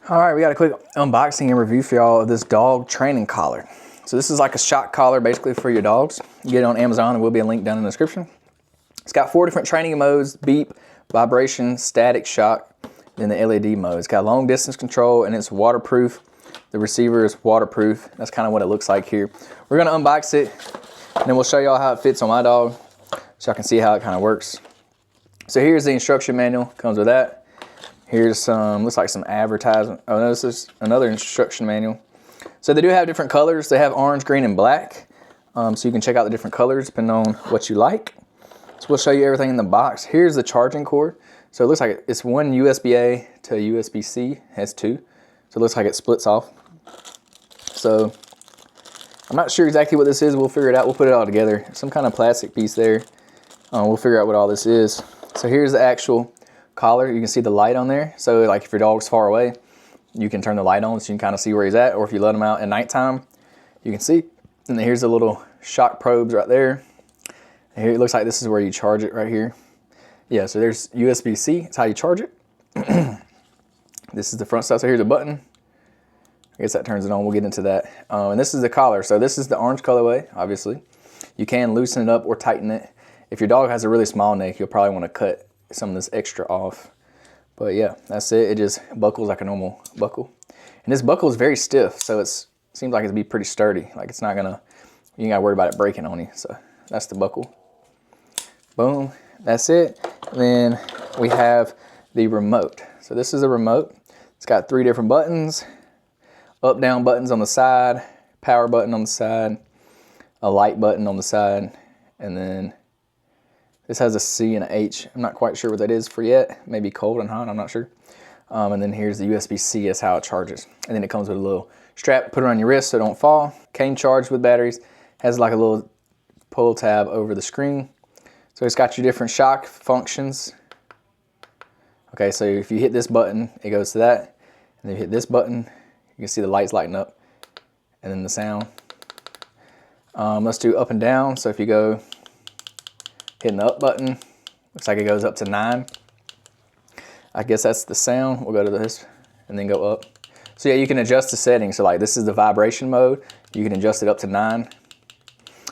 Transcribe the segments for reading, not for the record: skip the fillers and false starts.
All right, we got a quick unboxing and review for y'all of this dog training collar. So this is like a shock collar basically for your dogs. You get it on Amazon, and will be a link down in the description. It's got 4 different training modes: beep, vibration, static, shock, then the LED mode. It's got long distance control and it's waterproof. The receiver is waterproof. That's kind of what it looks like here. We're gonna unbox it and then we'll show y'all how it fits on my dog so y'all can see how it kind of works. So here's the instruction manual, comes with that. Here's some, looks like some advertisement. Oh no, this is another instruction manual. So they do have different colors. They have orange, green, and black. So you can check out the different colors depending on what you like. So we'll show you everything in the box. Here's the charging cord. So it looks like it's one USB-A to USB-C, it has 2. So it looks like it splits off. So I'm not sure exactly what this is. We'll figure it out. We'll put it all together. Some kind of plastic piece there. We'll figure out what all this is. So here's the actual collar. You can see the light on there. So like if your dog's far away, you can turn the light on so you can kind of see where he's at. Or if you let him out at nighttime, you can see. And then here's the little shock probes right there. And here it looks like this is where you charge it right here. Yeah, so there's USB-C. It's how you charge it. This is the front side. So here's a button. I guess that turns it on. We'll get into that. And this is the collar. So this is the orange colorway, obviously. You can loosen it up or tighten it. If your dog has a really small neck, you'll probably want to cut some of this extra off. But yeah, that's it. It just buckles like a normal buckle. And this buckle is very stiff, so it seems like it'd be pretty sturdy. Like it's not gonna, you ain't gotta worry about it breaking on you. So that's the buckle. Boom, that's it. And then we have the remote. So this is a remote. It's got 3 different buttons. Up, down buttons on the side, power button on the side, a light button on the side, and then this has a C and an H. I'm not quite sure what that is for yet. Maybe cold and hot, I'm not sure. And then here's the USB-C, that's how it charges. And then it comes with a little strap, put it on your wrist so it don't fall. Came charged with batteries. Has like a little pull tab over the screen. So it's got your different shock functions. Okay, so if you hit this button, it goes to that. And then you hit this button, you can see the lights lighting up. And then the sound. Let's do up and down. So if you go hitting the up button, looks like it goes up to 9. I guess that's the sound. We'll go to this and then go up. So yeah, you can adjust the settings. So like this is the vibration mode. You can adjust it up to 9.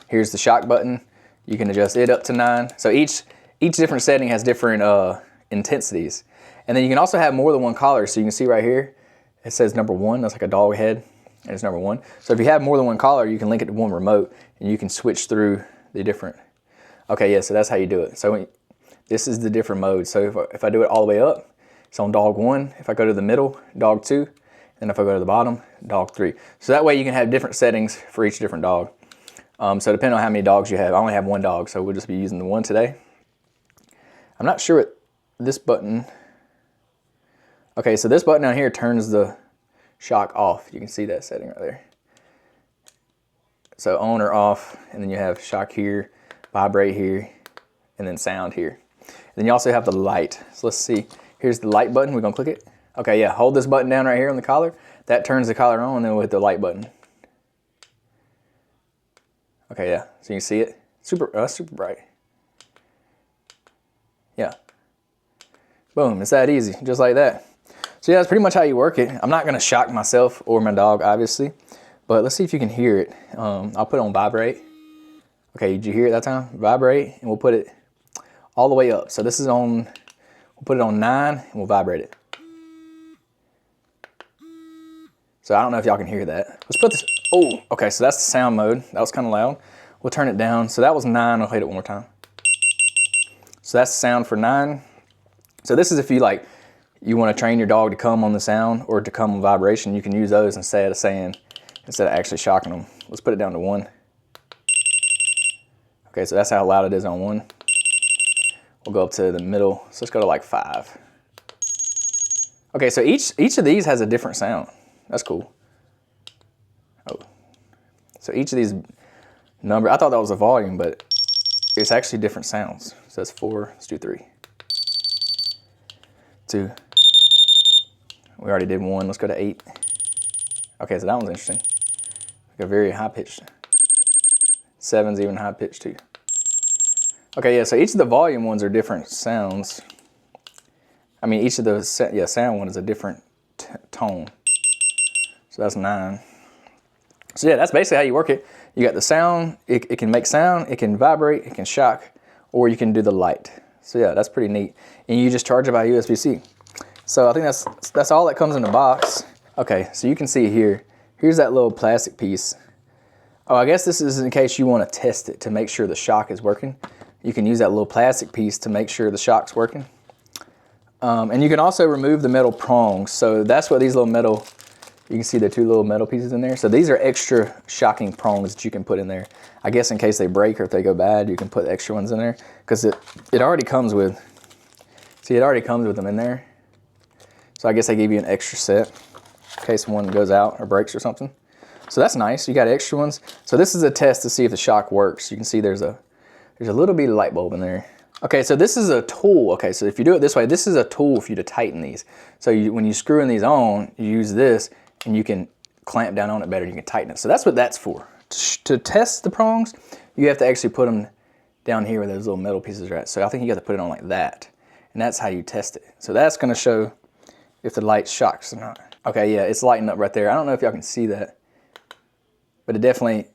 Here's the shock button. You can adjust it up to 9. So each different setting has different intensities. And then you can also have more than one collar. So you can see right here, it says number 1. That's like a dog head, and it's number 1. So if you have more than one collar, you can link it to one remote, and you can switch through the different. Okay, yeah, so that's how you do it. So this is the different modes. So if I do it all the way up, it's on dog 1. If I go to the middle, dog 2. And if I go to the bottom, dog 3. So that way you can have different settings for each different dog. So depending on how many dogs you have. I only have 1 dog, so we'll just be using the 1 today. I'm not sure what this button. Okay, so this button down here turns the shock off. You can see that setting right there. So on or off, and then you have shock here, vibrate here, and then sound here. And then you also have the light. So let's see. Here's the light button. We're gonna click it. Okay, yeah, hold this button down right here on the collar. That turns the collar on, and then we'll hit the light button. Okay, yeah, so you can see it. Super bright. Yeah. Boom, it's that easy, just like that. So yeah, that's pretty much how you work it. I'm not gonna shock myself or my dog, obviously, but let's see if you can hear it. I'll put it on vibrate. Okay, did you hear it that time? Vibrate, and we'll put it all the way up. So this is on, we'll put it on 9, and we'll vibrate it. So I don't know if y'all can hear that. Let's put this, oh, okay, so that's the sound mode. That was kind of loud. We'll turn it down. So that was 9, I'll hit it one more time. So that's the sound for 9. So this is if you like, you want to train your dog to come on the sound or to come on vibration, you can use those instead of actually shocking them. Let's put it down to 1. Okay, so that's how loud it is on 1. We'll go up to the middle. So let's go to like 5. Okay, so each of these has a different sound. That's cool. Oh, so each of these numbers, I thought that was a volume, but it's actually different sounds. So that's 4, let's do 3. 2. We already did 1, let's go to 8. Okay, so that one's interesting. Like a very high pitched. 7's even high pitched too. Okay, yeah, so each of the volume ones are different sounds. I mean, each of the sound one is a different tone. So that's 9. So yeah, that's basically how you work it. You got the sound, it can make sound, it can vibrate, it can shock, or you can do the light. So yeah, that's pretty neat. And you just charge it by USB-C. So I think that's all that comes in the box. Okay, so you can see here, here's that little plastic piece. Oh, I guess this is in case you want to test it to make sure the shock is working. You can use that little plastic piece to make sure the shock's working. And you can also remove the metal prongs. So that's what these little metal, you can see the 2 little metal pieces in there. So these are extra shocking prongs that you can put in there. I guess in case they break or if they go bad, you can put extra ones in there because it already comes with, see, it already comes with them in there. So I guess they give you an extra set in case one goes out or breaks or something. So that's nice, you got extra ones. So this is a test to see if the shock works. You can see there's a little bit of light bulb in there. Okay, so this is a tool. Okay, so if you do it this way, this is a tool for you to tighten these. So when you screw in these on, you use this and you can clamp down on it better. You can tighten it. So that's what that's for. To test the prongs, you have to actually put them down here where those little metal pieces are at. So I think you got to put it on like that. And that's how you test it. So that's gonna show if the light shocks or not. Okay, yeah, it's lighting up right there. I don't know if y'all can see that, but it definitely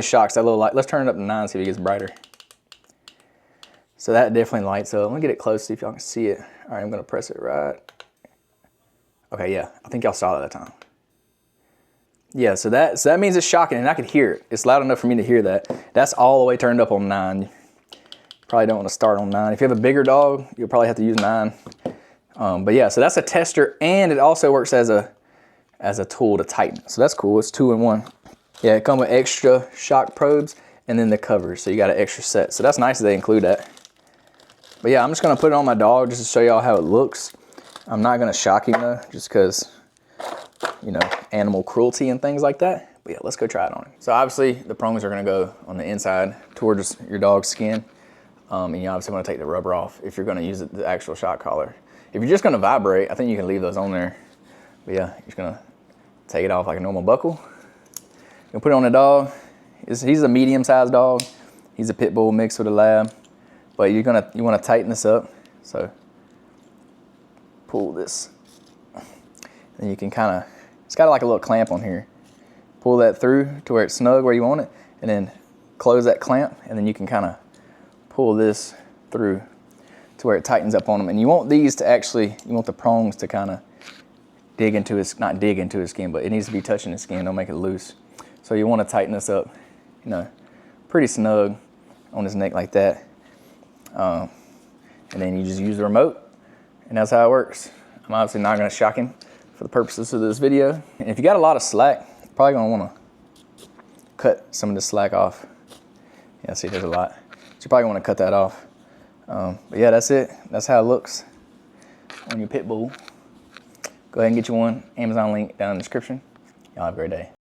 shocks that little light. Let's turn it up to 9, see if it gets brighter. So that definitely lights up. Let me get it close, see if y'all can see it. All right, I'm gonna press it right. Okay, yeah, I think y'all saw it that time. Yeah, so that means it's shocking, and I could hear it. It's loud enough for me to hear that. That's all the way turned up on 9. Probably don't want to start on 9. If you have a bigger dog, you'll probably have to use 9. But yeah, so that's a tester, and it also works as a tool to tighten it. So that's cool, it's 2 in 1. Yeah, it comes with extra shock probes and then the covers, so you got an extra set. So that's nice that they include that. But yeah, I'm just gonna put it on my dog just to show y'all how it looks. I'm not gonna shock him though, just because, you know, animal cruelty and things like that. But yeah, let's go try it on him. So obviously the prongs are gonna go on the inside towards your dog's skin. And you obviously wanna take the rubber off if you're gonna use the actual shock collar. If you're just gonna vibrate, I think you can leave those on there. But yeah, you're just gonna take it off like a normal buckle. You'll put it on the dog. He's a medium-sized dog. He's a pit bull mixed with a lab. But you wanna tighten this up. So pull this. And you can kinda, it's got like a little clamp on here. Pull that through to where it's snug where you want it, and then close that clamp, and then you can kinda pull this through to where it tightens up on them. And you want these to actually, you want the prongs to kinda dig into his, not dig into his skin, but it needs to be touching his skin, don't make it loose. So you wanna tighten this up, you know, pretty snug on his neck like that. And then you just use the remote, and that's how it works. I'm obviously not gonna shock him for the purposes of this video. And if you got a lot of slack, you're probably gonna wanna cut some of the slack off. Yeah, see, there's a lot. So you probably wanna cut that off. But yeah, that's it. That's how it looks on your pit bull. Go ahead and get you one. Amazon link down in the description. Y'all have a great day.